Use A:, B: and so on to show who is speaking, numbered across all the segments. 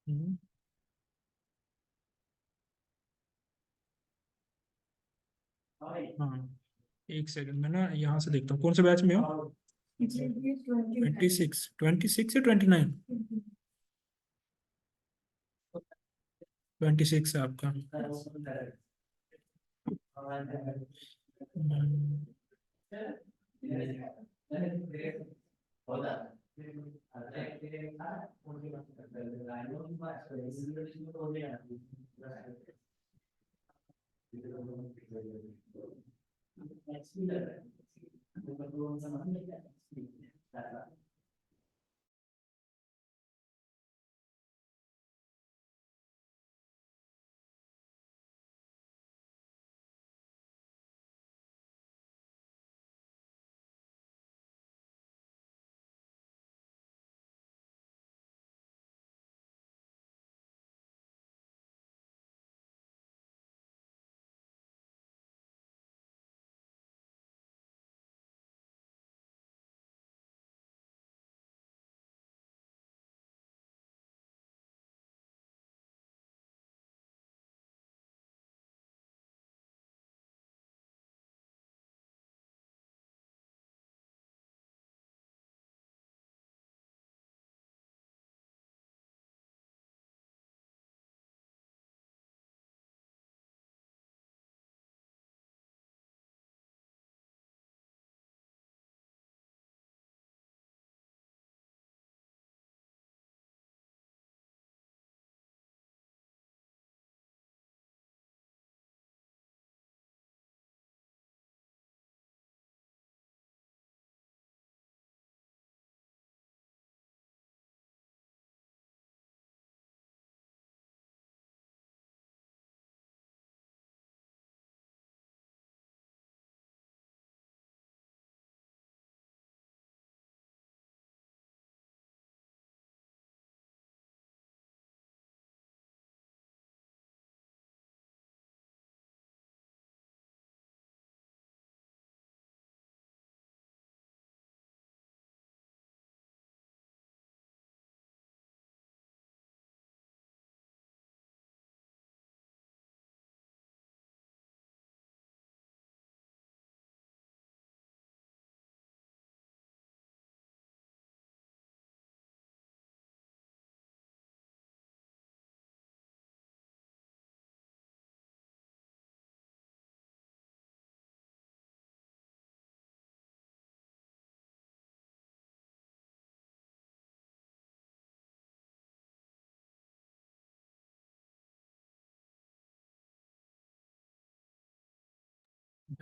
A: हम्म, हाँ, एक सेकंड में ना यहाँ से देखता हूँ कौन से बैच में हो। 26, 26 या 29? 26 है आपका। हम्म,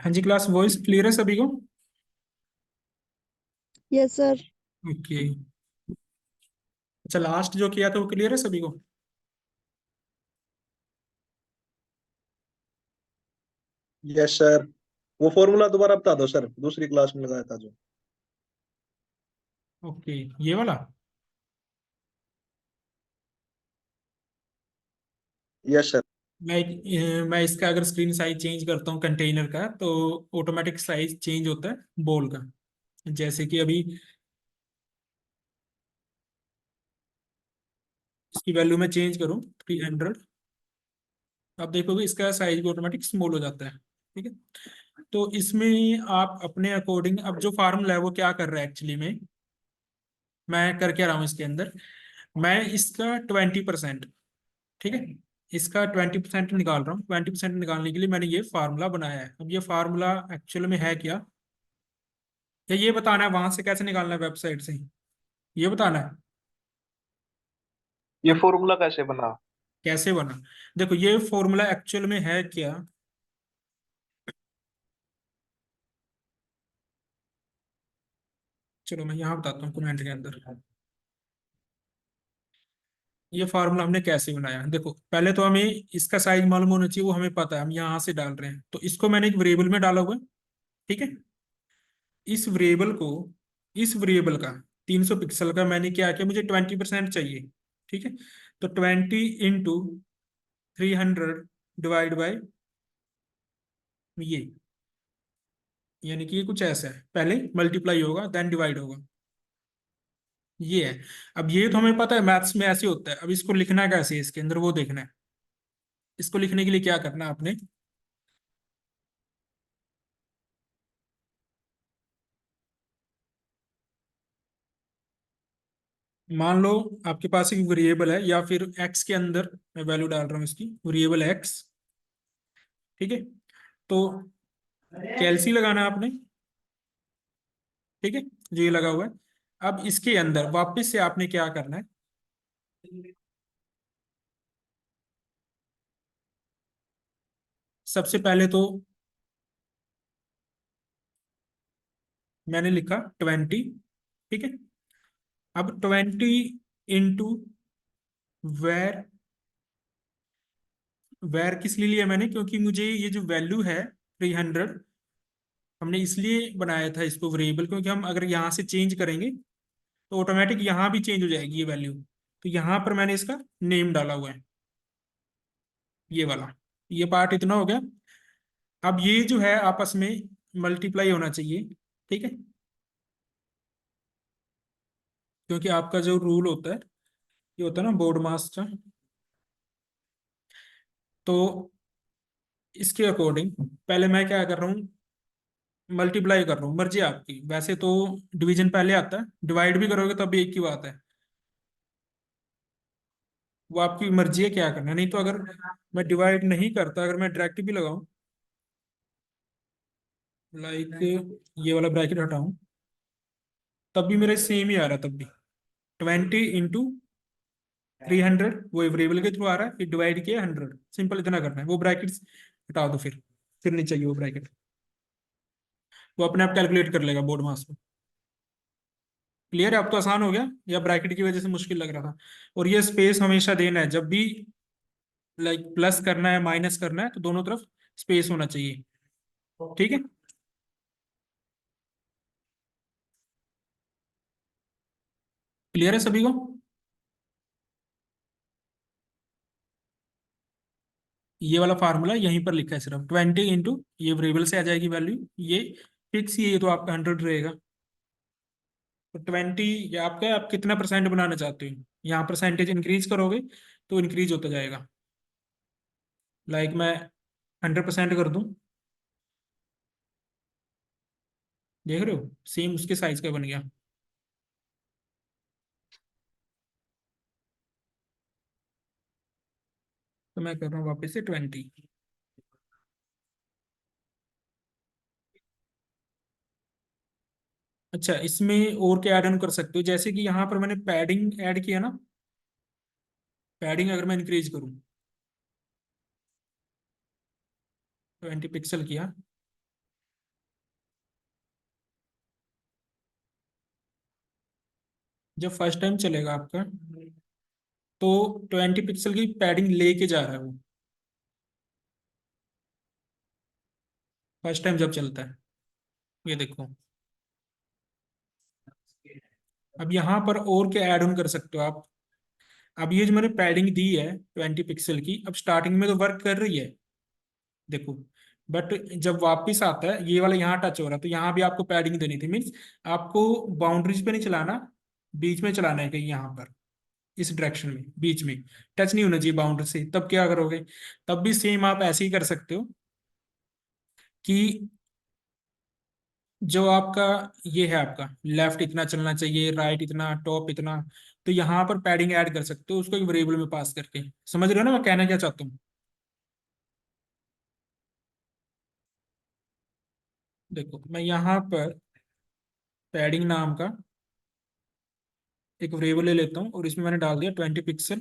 A: हाँ जी, क्लास वॉइस क्लियर है सभी को?
B: Yes sir.
A: ओके। अच्छा, लास्ट जो किया था वो क्लियर है सभी को?
C: Yes sir. वो फॉर्मूला दोबारा बता दो सर, दूसरी क्लास में लगाया था जो।
A: ओके, ये वाला।
C: Yes sir.
A: मैं इसका अगर स्क्रीन साइज चेंज करता हूँ कंटेनर का तो ऑटोमेटिक साइज चेंज होता है बॉल का। जैसे कि अभी इसकी वैल्यू में चेंज करूँ 300, आप देखोगे इसका साइज भी ऑटोमेटिक स्मॉल हो जाता है। ठीक है, तो इसमें आप अपने अकॉर्डिंग, अब जो फार्मूला है वो क्या कर रहा है एक्चुअली में, मैं कर क्या रहा हूँ इसके अंदर, मैं इसका 20%, ठीक है, इसका 20% निकाल रहा हूँ। 20% निकालने के लिए मैंने ये फार्मूला बनाया है। अब ये फार्मूला एक्चुअल में है क्या, या ये बताना है वहां से कैसे निकालना है, वेबसाइट से ही ये बताना है?
C: ये फॉर्मूला कैसे बना?
A: कैसे बना, देखो ये फॉर्मूला एक्चुअल में है क्या, चलो मैं यहाँ बताता हूँ कमेंट के अंदर। ये फार्मूला हमने कैसे बनाया, देखो पहले तो हमें इसका साइज मालूम होना चाहिए, वो हमें पता है, हम यहाँ से डाल रहे हैं, तो इसको मैंने एक वेरिएबल में डाला हुआ है। ठीक है, इस वेरिएबल को, इस वेरिएबल का 300 पिक्सल का मैंने क्या किया, मुझे 20% चाहिए। ठीक है, तो 20 × 300 डिवाइड बाई ये, यानी कि ये कुछ ऐसा है, पहले मल्टीप्लाई होगा देन डिवाइड होगा। ये है। अब ये तो हमें पता है मैथ्स में ऐसे होता है, अब इसको लिखना कैसे है इसके अंदर वो देखना है। इसको लिखने के लिए क्या करना है आपने, मान लो आपके पास एक वेरिएबल है, या फिर एक्स के अंदर मैं वैल्यू डाल रहा हूँ इसकी, वेरिएबल एक्स। ठीक है, तो कैलसी लगाना है आपने। ठीक है, जो ये लगा हुआ है। अब इसके अंदर वापस से आपने क्या करना है, सबसे पहले तो मैंने लिखा 20। ठीक है, अब 20 इंटू वेर। वेर किस लिए लिया मैंने, क्योंकि मुझे ये जो वैल्यू है 300, हमने इसलिए बनाया था इसको वेरिएबल, क्योंकि हम अगर यहाँ से चेंज करेंगे तो ऑटोमेटिक यहाँ भी चेंज हो जाएगी ये वैल्यू। तो यहाँ पर मैंने इसका नेम डाला हुआ है, ये वाला। ये पार्ट इतना हो गया। अब ये जो है आपस में मल्टीप्लाई होना चाहिए। ठीक है, क्योंकि आपका जो रूल होता है, ये होता है ना बोर्ड मास का। तो इसके अकॉर्डिंग पहले मैं क्या कर रहा हूँ, मल्टीप्लाई कर रहा हूँ, मर्जी आपकी। वैसे तो डिवीजन पहले आता है, डिवाइड भी करोगे तब भी एक ही बात है। वो आपकी मर्जी है क्या करना है। नहीं तो अगर मैं डिवाइड नहीं करता, अगर मैं डायरेक्ट भी लगाऊं, लाइक ये वाला ब्रैकेट हटाऊं, तब भी मेरा सेम ही आ रहा है तब भी। 20 इंटू 300, वो वेरिएबल के थ्रू आ रहा है, फिर डिवाइड किया 100, सिंपल इतना करना है। वो ब्रैकेट्स हटा दो, फिर नहीं चाहिए वो ब्रैकेट। वो अपने आप कैलकुलेट कर लेगा बोर्ड मास में। क्लियर है, अब तो आसान हो गया, या ब्रैकेट की वजह से मुश्किल लग रहा था। और ये स्पेस हमेशा देना है जब भी, लाइक प्लस करना है माइनस करना है, तो दोनों तरफ स्पेस होना चाहिए। ठीक है, क्लियर है सभी को। ये वाला फार्मूला यहीं पर लिखा है, सिर्फ 20 इंटू ये वेरिएबल से आ जाएगी वैल्यू, ये फिक्स ही है, ये तो आपका 100 रहेगा। तो 20 ये आपका है, आप कितना परसेंट बनाना चाहते हो, यहाँ परसेंटेज इंक्रीज करोगे तो इंक्रीज होता जाएगा। लाइक मैं 100% कर दूं, देख रहे हो सेम उसके साइज का बन गया। तो मैं कर रहा हूँ वापस से 20। अच्छा, इसमें और क्या ऐड ऑन कर सकते हो, जैसे कि यहाँ पर मैंने पैडिंग ऐड किया ना। पैडिंग अगर मैं इंक्रीज करूँ, 20 पिक्सल किया, जब फर्स्ट टाइम चलेगा आपका, तो 20 पिक्सल की पैडिंग लेके जा रहा है वो, फर्स्ट टाइम जब चलता है। ये देखो, अब यहाँ पर और क्या ऐड ऑन कर सकते हो आप। अब ये जो मैंने पैडिंग दी है 20 पिक्सल की, अब स्टार्टिंग में तो वर्क कर रही है, देखो। बट जब वापस आता है, ये वाला यहाँ टच हो रहा है, तो यहाँ भी आपको पैडिंग देनी थी। मीन्स आपको बाउंड्रीज पे नहीं चलाना, बीच में चलाना है कहीं यहाँ पर, इस डायरेक्शन में, बीच में। टच नहीं होना चाहिए बाउंड्री से। तब क्या करोगे, तब भी सेम आप ऐसे ही कर सकते हो कि जो आपका ये है, आपका लेफ्ट इतना चलना चाहिए, राइट इतना, टॉप इतना। तो यहाँ पर पैडिंग ऐड कर सकते हो उसको एक वेरिएबल में पास करके। समझ रहे हो ना मैं कहना क्या चाहता हूँ। देखो मैं यहाँ पर पैडिंग नाम का एक वेरिएबल ले लेता हूँ, और इसमें मैंने डाल दिया 20 पिक्सल।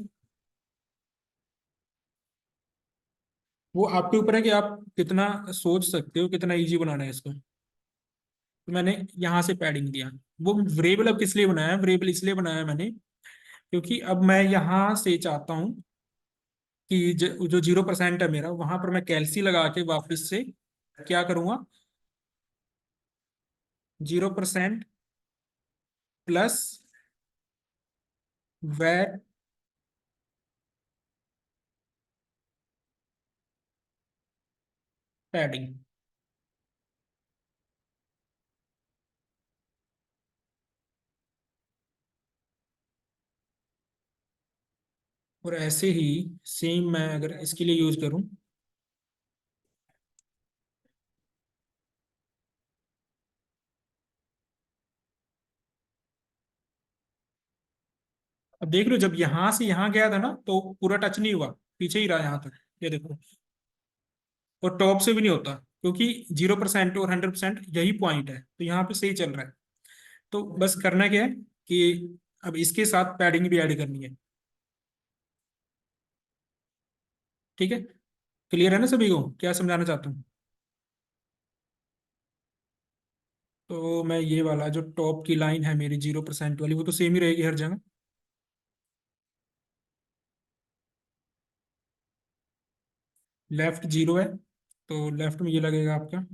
A: वो आपके ऊपर है कि आप कितना सोच सकते हो, कितना इजी बनाना है इसको। तो मैंने यहाँ से पैडिंग दिया। वो वेरिएबल अब किस लिए बनाया है, वेरिएबल इसलिए बनाया है मैंने, क्योंकि अब मैं यहाँ से चाहता हूँ कि जो 0% है मेरा, वहां पर मैं कैलसी लगा के वापस से क्या करूंगा, 0% प्लस वैट पैडिंग। और ऐसे ही सेम मैं अगर इसके लिए यूज करूं, अब देख लो जब यहां से यहां गया था ना तो पूरा टच नहीं हुआ, पीछे ही रहा यहां तक, ये देखो। और टॉप से भी नहीं होता, क्योंकि 0% और 100% यही पॉइंट है, तो यहाँ पे सही चल रहा है। तो बस करना क्या है कि अब इसके साथ पैडिंग भी ऐड करनी है। ठीक है, क्लियर है ना सभी को क्या समझाना चाहता हूँ? तो मैं ये वाला जो टॉप की लाइन है मेरी 0% वाली, वो तो सेम ही रहेगी हर जगह। लेफ्ट 0 है, तो लेफ्ट में ये लगेगा आपका।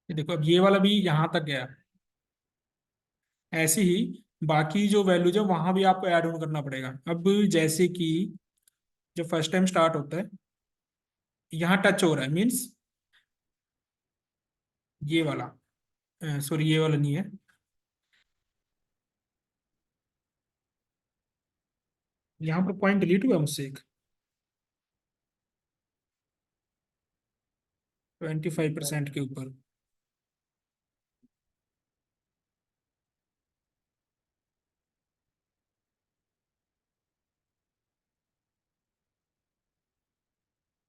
A: ये देखो अब ये वाला भी यहाँ तक गया। ऐसे ही बाकी जो वैल्यूज है वहां भी आपको ऐड ऑन करना पड़ेगा। अब जैसे कि जब फर्स्ट टाइम स्टार्ट होता है, यहाँ टच हो रहा है, मीन्स ये वाला, सॉरी ये वाला नहीं है, यहाँ पर पॉइंट डिलीट हुआ मुझसे एक, 25% के ऊपर।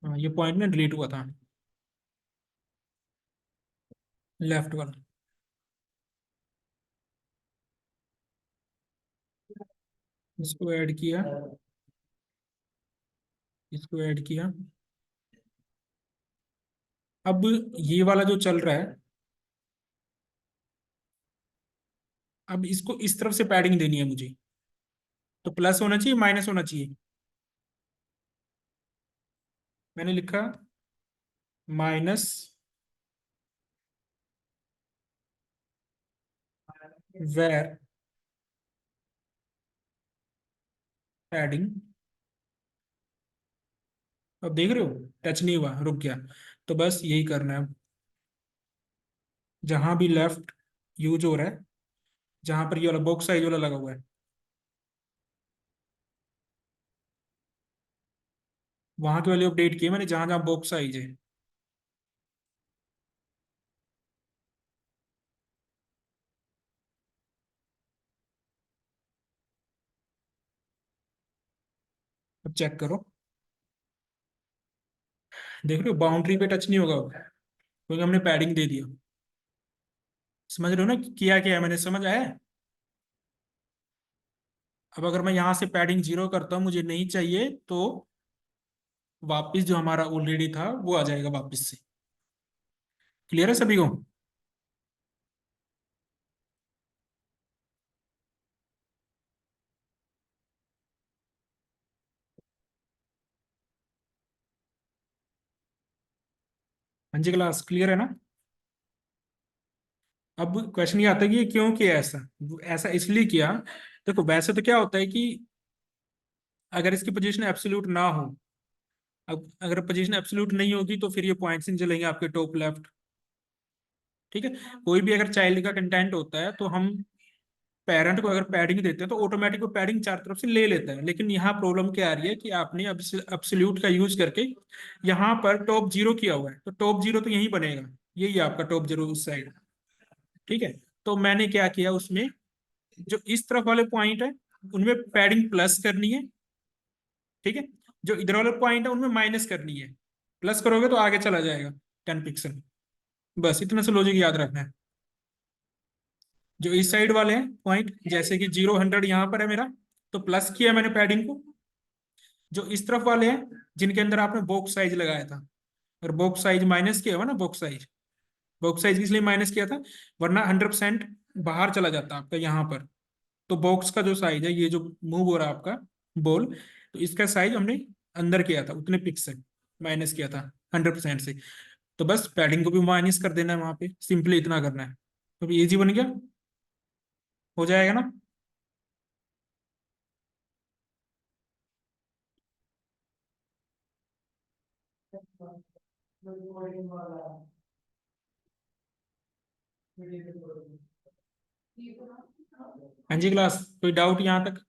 A: हाँ, ये पॉइंट ना डिलीट हुआ था, लेफ्ट वाला। इसको ऐड किया, इसको ऐड किया। अब ये वाला जो चल रहा है, अब इसको इस तरफ से पैडिंग देनी है मुझे, तो प्लस होना चाहिए माइनस होना चाहिए? मैंने लिखा माइनस वेर पैडिंग। अब देख रहे हो टच नहीं हुआ, रुक गया। तो बस यही करना है, जहां भी लेफ्ट यूज हो रहा है, जहां पर ये वाला बॉक्स साइज वाला लगा हुआ है, वहां की वैल्यू अपडेट की है मैंने, जहां जहां बॉक्स साइज है। अब चेक करो, देख रहे हो बाउंड्री पे टच नहीं होगा अब, क्योंकि हमने पैडिंग दे दिया। समझ रहे हो ना कि किया क्या है मैंने, समझ आया? अब अगर मैं यहाँ से पैडिंग 0 करता हूँ, मुझे नहीं चाहिए, तो वापस जो हमारा ऑलरेडी था वो आ जाएगा वापस से। क्लियर है सभी को? हाँ जी क्लास, क्लियर है ना? अब क्वेश्चन ये आता है कि ये क्यों किया ऐसा। ऐसा इसलिए किया, देखो वैसे तो क्या होता है कि अगर इसकी पोजीशन एब्सोल्यूट ना हो, अब अगर पोजीशन एब्सोल्यूट नहीं होगी तो फिर ये पॉइंट्स नहीं चलेंगे आपके टॉप लेफ्ट। ठीक है, कोई भी अगर चाइल्ड का कंटेंट होता है तो हम पेरेंट को अगर पैडिंग देते हैं तो ऑटोमेटिक वो पैडिंग चार तरफ से ले लेता है। लेकिन यहाँ प्रॉब्लम क्या आ रही है कि आपने अब एब्सोल्यूट का यूज करके यहाँ पर टॉप 0 किया हुआ है, तो टॉप 0 तो यही बनेगा, यही है आपका टॉप 0 उस साइड। ठीक है, तो मैंने क्या किया उसमें, जो इस तरफ वाले पॉइंट है उनमें पैडिंग प्लस करनी है। ठीक है, जो इधर वाले पॉइंट है उनमें माइनस करनी है। प्लस करोगे तो आगे चला जाएगा 10 पिक्सल। बस इतना सा लॉजिक याद रखना है। जो इस साइड वाले हैं पॉइंट, जैसे कि 0 100 यहाँ पर है मेरा, तो प्लस किया मैंने पैडिंग को। जो इस तरफ वाले हैं जिनके अंदर आपने बॉक्स साइज लगाया था, और बॉक्स साइज माइनस किया हुआ ना, बॉक्स साइज, बॉक्स साइज इसलिए माइनस किया था, वरना 100% बाहर चला जाता आपका यहाँ पर। तो बॉक्स का जो साइज है, ये जो मूव हो रहा है आपका बॉल, तो इसका साइज हमने अंदर किया था, उतने पिक्सल माइनस किया था 100% से। तो बस पैडिंग को भी माइनस कर देना है वहां पे, सिंपली इतना करना है, तो इजी बन गया, हो जाएगा ना? हाँ जी क्लास, कोई डाउट यहाँ तक?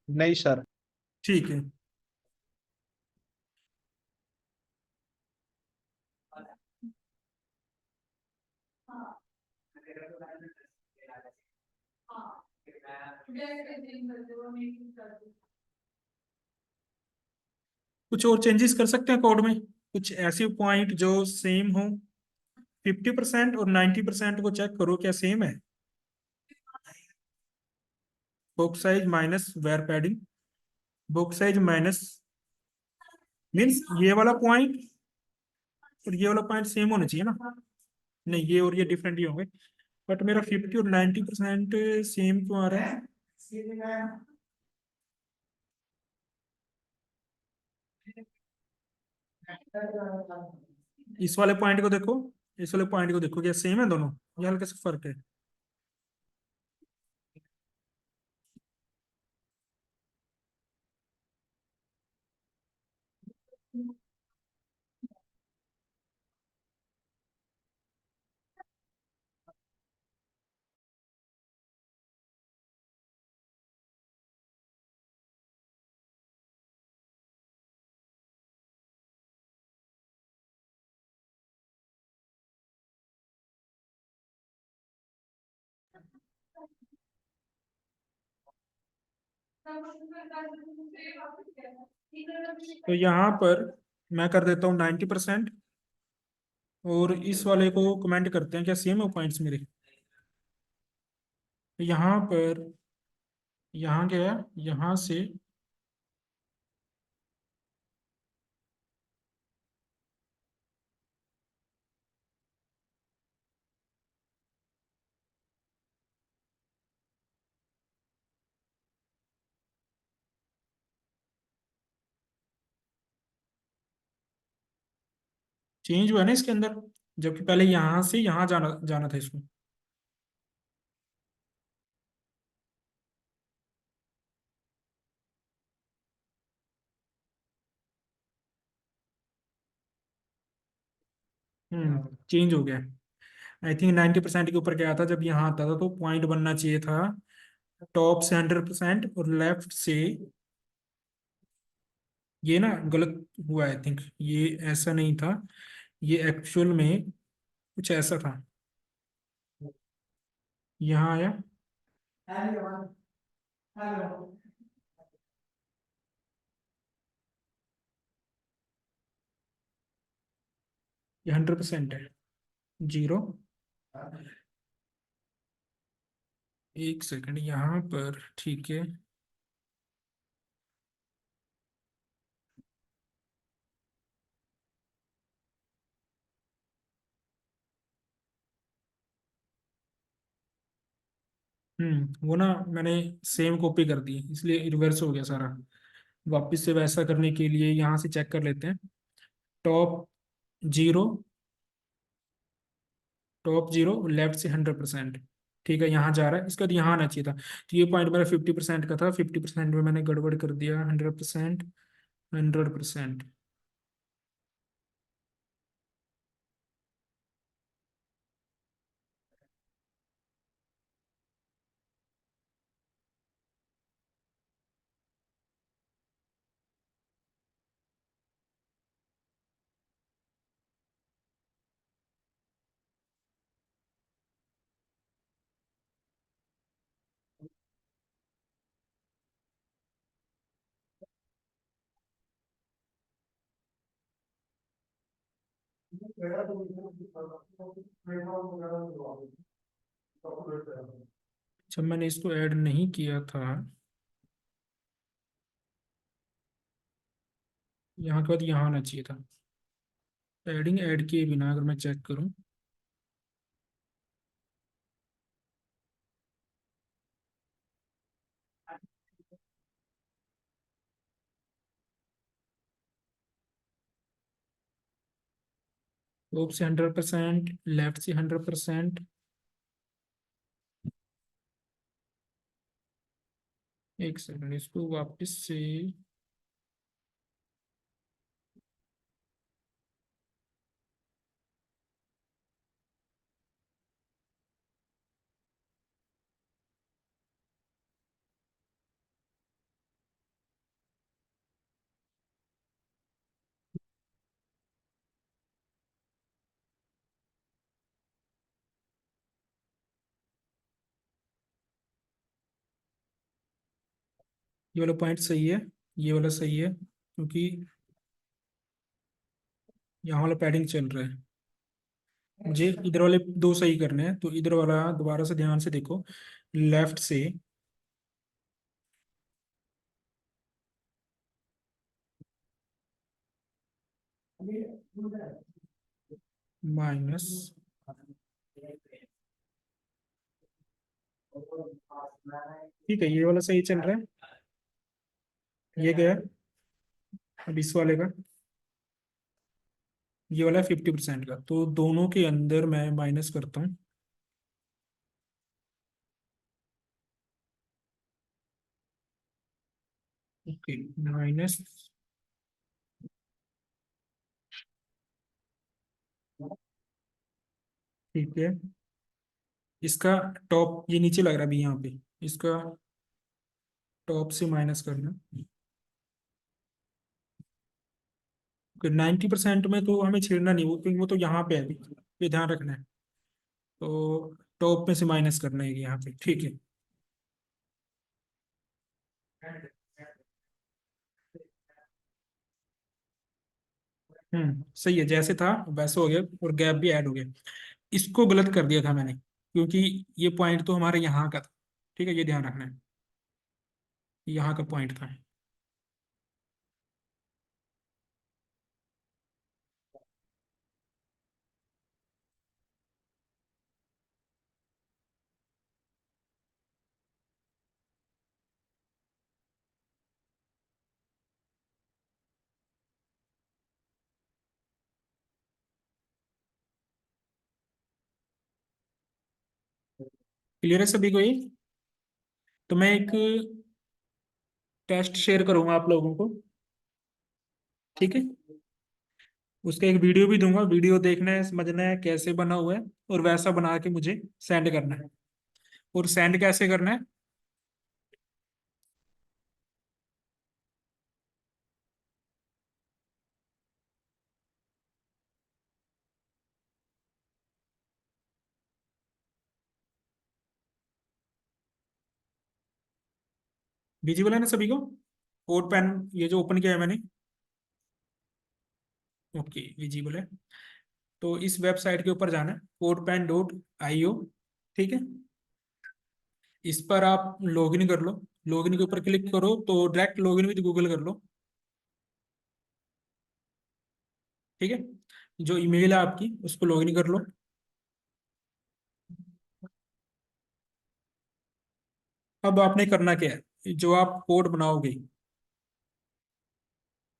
C: नहीं सर।
A: ठीक है। कुछ और चेंजेस कर सकते हैं कोड में, कुछ ऐसे पॉइंट जो सेम हो। 50% और 90% को चेक करो क्या सेम है। Book size minus where padding, book size minus means ये वाला पॉइंट और ये वाला पॉइंट सेम होना चाहिए ना। नहीं, ये और ये डिफरेंट ही होंगे। बट मेरा 50 और 90% सेम क्यों आ रहा है? इस वाले पॉइंट को देखो, इस वाले पॉइंट को देखो, क्या सेम है दोनों? ये हल्का सा फर्क है। तो यहाँ पर मैं कर देता हूँ 90%, और इस वाले को कमेंट करते हैं क्या सेम है पॉइंट्स मेरे। तो यहाँ पर, यहाँ गया, यहाँ से चेंज हुआ है ना इसके अंदर, जबकि पहले यहाँ से यहाँ जाना जाना था इसको। चेंज हो गया। आई थिंक 90% के ऊपर गया था जब यहाँ आता था, तो पॉइंट बनना चाहिए था टॉप से 100% और लेफ्ट से। ये ना गलत हुआ, आई थिंक ये ऐसा नहीं था, ये एक्चुअल में कुछ ऐसा था। यहाँ आया, ये 100% है। जीरो, एक सेकंड यहाँ पर, ठीक है। वो ना मैंने सेम कॉपी कर दी, इसलिए रिवर्स हो गया सारा। वापस से वैसा करने के लिए यहाँ से चेक कर लेते हैं। Top zero, top zero, left से 100%। ठीक है, यहाँ जा रहा है, इसका यहाँ आना चाहिए था। तो ये पॉइंट मेरा 50% का था, 50% में मैंने गड़बड़ कर दिया। 100%, 100%। जब मैंने इसको ऐड नहीं किया था, यहाँ के बाद यहाँ आना चाहिए था। एडिंग ऐड किए बिना अगर मैं चेक करूँ, टॉप से 100%, लेफ्ट से 100%। एक सेकंड, इसको वापस से ये वाला पॉइंट सही है, ये वाला सही है, क्योंकि यहाँ वाला पैडिंग चल रहा है। मुझे इधर वाले दो सही करने हैं, तो इधर वाला दोबारा से ध्यान से देखो, लेफ्ट से माइनस, ठीक है, ये वाला सही चल रहा है, ये गया। अब इस वाले का, ये वाला 50% का, तो दोनों के अंदर मैं माइनस करता हूँ। ओके, माइनस, ठीक है। इसका टॉप ये नीचे लग रहा है अभी यहाँ पे, इसका टॉप से माइनस करना। 90% में तो हमें छेड़ना नहीं, वो क्योंकि वो तो यहाँ पे है अभी, ये ध्यान रखना है। तो टॉप में से माइनस करना है यहाँ पे, ठीक है। सही है, जैसे था वैसे हो गया, और गैप भी ऐड हो गया। इसको गलत कर दिया था मैंने, क्योंकि ये पॉइंट तो हमारे यहाँ का था, ठीक है, ये ध्यान रखना है, यहाँ का पॉइंट था। क्लियर है सभी को ये? तो मैं एक टेस्ट शेयर करूंगा आप लोगों को, ठीक है। उसका एक वीडियो भी दूंगा, वीडियो देखना है, समझना है कैसे बना हुआ है, और वैसा बना के मुझे सेंड करना है। और सेंड कैसे करना है? विजिबल है ना सभी को? कोड पेन ये जो ओपन किया है मैंने, ओके, विजिबल है। तो इस वेबसाइट के ऊपर जाना है, codepen.io, ठीक है। इस पर आप लॉगिन कर लो, लॉगिन के ऊपर क्लिक करो तो डायरेक्ट लॉगिन विद गूगल कर लो, ठीक है। जो ईमेल है आपकी उसको लॉगिन कर लो। अब आपने करना क्या है, जो आप कोड बनाओगे,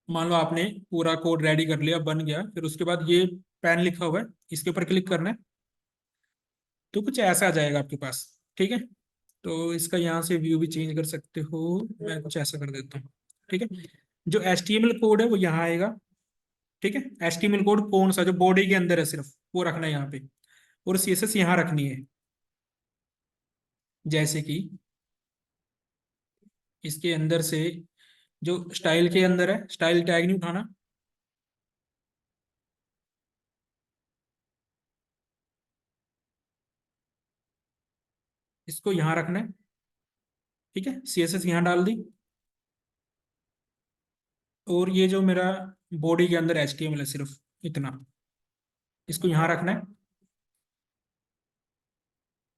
A: मान लो आपने पूरा कोड रेडी कर लिया, बन गया, फिर उसके बाद ये पेन लिखा हुआ है, इसके ऊपर क्लिक करना है, तो कुछ ऐसा आ जाएगा आपके पास, ठीक है। तो इसका यहाँ से व्यू भी चेंज कर सकते हो, मैं कुछ ऐसा कर देता हूँ, ठीक है। जो HTML कोड है वो यहाँ आएगा, ठीक है। HTML कोड कौन सा, जो बॉडी के अंदर है सिर्फ, वो रखना है यहाँ पे, और CSS यहाँ रखनी है। जैसे कि इसके अंदर से, जो स्टाइल के अंदर है, स्टाइल टैग नहीं उठाना, इसको यहाँ रखना है, ठीक है। CSS यहाँ डाल दी, और ये जो मेरा बॉडी के अंदर HTML है सिर्फ इतना, इसको यहाँ रखना है।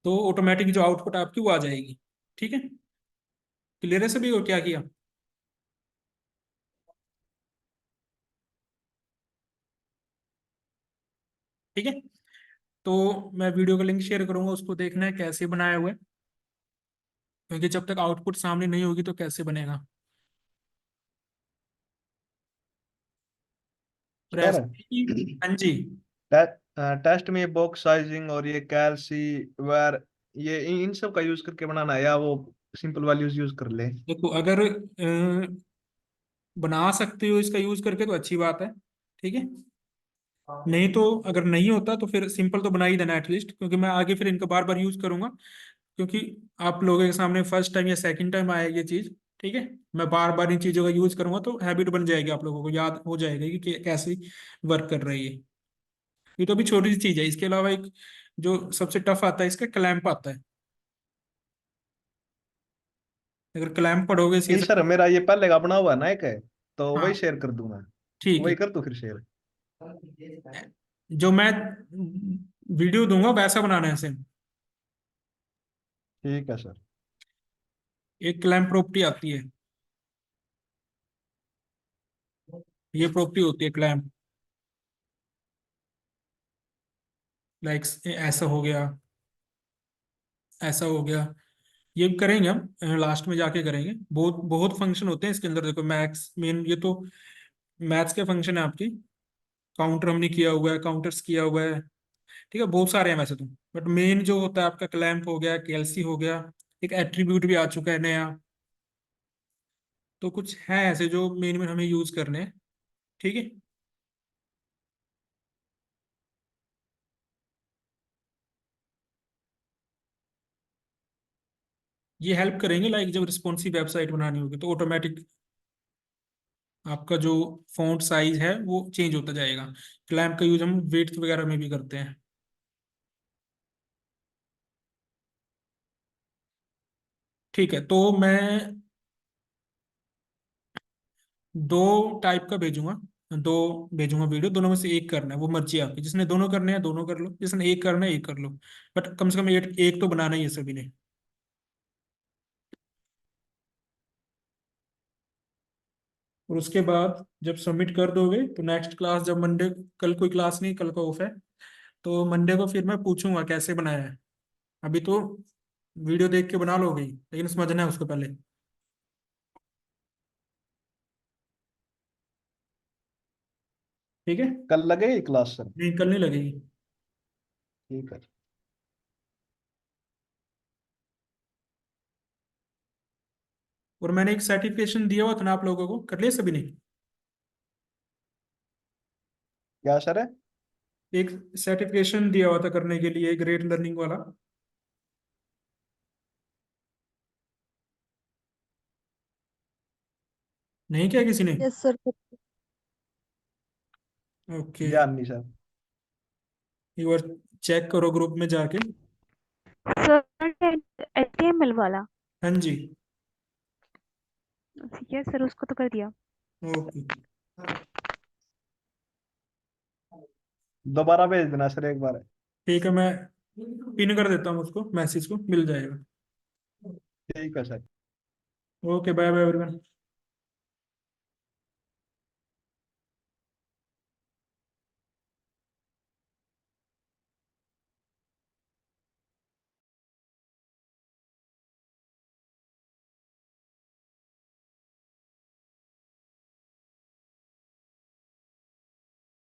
A: तो ऑटोमेटिक जो आउटपुट आपकी वो आ जाएगी, ठीक है। क्लियर है सभी को क्या किया? ठीक है। तो मैं वीडियो का लिंक शेयर करूंगा, उसको देखना है कैसे बनाया हुआ है, क्योंकि जब तक आउटपुट सामने नहीं होगी तो कैसे बनेगा। और
C: सर,
A: ऐसा नहीं कि, हाँ जी,
C: टेस्ट में बॉक्स साइजिंग और ये कैलसी वेर, ये इन सब का यूज करके बनाना है, या वो सिंपल वैल्यूज यूज कर ले?
A: देखो अगर बना सकते हो इसका यूज करके तो अच्छी बात है, ठीक है। नहीं तो अगर नहीं होता तो फिर सिंपल तो बना ही देना एटलीस्ट, क्योंकि मैं आगे फिर इनका बार बार यूज करूंगा, क्योंकि आप लोगों के सामने फर्स्ट टाइम या सेकंड टाइम आया ये चीज, ठीक है। मैं बार बार इन चीजों का यूज करूंगा तो हैबिट बन जाएगी, आप लोगों को याद हो जाएगा कि कैसे वर्क कर रही है। ये तो अभी छोटी सी चीज है, इसके अलावा एक जो सबसे टफ आता है इसका, क्लैंप आता है। अगर क्लैंप पढ़ोगे
C: नहीं
A: CSS।
C: सर, मेरा ये पहले का बना हुआ है ना एक है, तो वही
A: हाँ
C: शेयर कर दूं मैं।
A: ठीक
C: वही
A: है।
C: कर दूं फिर शेयर।
A: जो मैं वीडियो दूंगा वैसा बनाना है सेम।
C: ठीक है सर।
A: एक क्लैंप प्रॉपर्टी आती है, ये प्रॉपर्टी होती है क्लैंप। लाइक ऐसा हो गया, ऐसा हो गया। ये करेंगे हम लास्ट में जाके करेंगे। बहुत बहुत फंक्शन होते हैं इसके अंदर। देखो मैक्स मेन, ये तो मैथ्स के फंक्शन है आपकी। काउंटर हमने किया हुआ है, काउंटर्स किया हुआ है, ठीक है, बहुत सारे हैं वैसे तो। बट मेन जो होता है आपका क्लैंप हो गया, केएलसी हो गया, एक एट्रीब्यूट भी आ चुका है नया। तो कुछ है ऐसे जो मेन में हमें यूज करने हैं, ठीक है। ये हेल्प करेंगे, लाइक जब रिस्पॉन्सिव वेबसाइट बनानी होगी तो ऑटोमेटिक आपका जो फॉन्ट साइज है वो चेंज होता जाएगा। क्लैंप का यूज हम वेट वगैरह में भी करते हैं। ठीक है, तो मैं दो टाइप का भेजूंगा, दो भेजूंगा वीडियो। दोनों में से एक करना है, वो मर्जी है आपकी। जिसने दोनों करने हैं दोनों कर लो, जिसने एक करना है एक कर लो। बट कम से कम एक तो बनाना ही है सभी ने। और उसके बाद जब सबमिट कर दोगे तो नेक्स्ट क्लास जब मंडे, कल कोई क्लास नहीं, कल का ऑफ है, तो मंडे को फिर मैं पूछूंगा कैसे बनाया है। अभी तो वीडियो देख के बना लोगे ही, लेकिन समझना है उसको पहले। ठीक है।
C: कल लगेगी क्लास सर?
A: नहीं कल नहीं लगेगी।
C: ठीक है।
A: और मैंने एक सर्टिफिकेशन दिया हुआ था ना आप लोगों को, कर लिया सभी ने?
C: क्या सर है?
A: एक सर्टिफिकेशन दिया हुआ था करने के लिए, ग्रेट लर्निंग वाला। नहीं किया किसी ने?
B: Yes sir.
A: ओके।
C: ध्यान नहीं सर।
A: एक बार चेक करो ग्रुप में जाके।
B: सर HTML वाला।
A: हाँ जी।
B: ठीक है सर, उसको तो कर दिया।
A: ओके।
C: दोबारा भेज देना सर एक बार।
A: ठीक है, मैं पिन कर देता हूँ उसको, मैसेज को मिल जाएगा।
C: ठीक है sir.
A: Okay, bye bye everyone.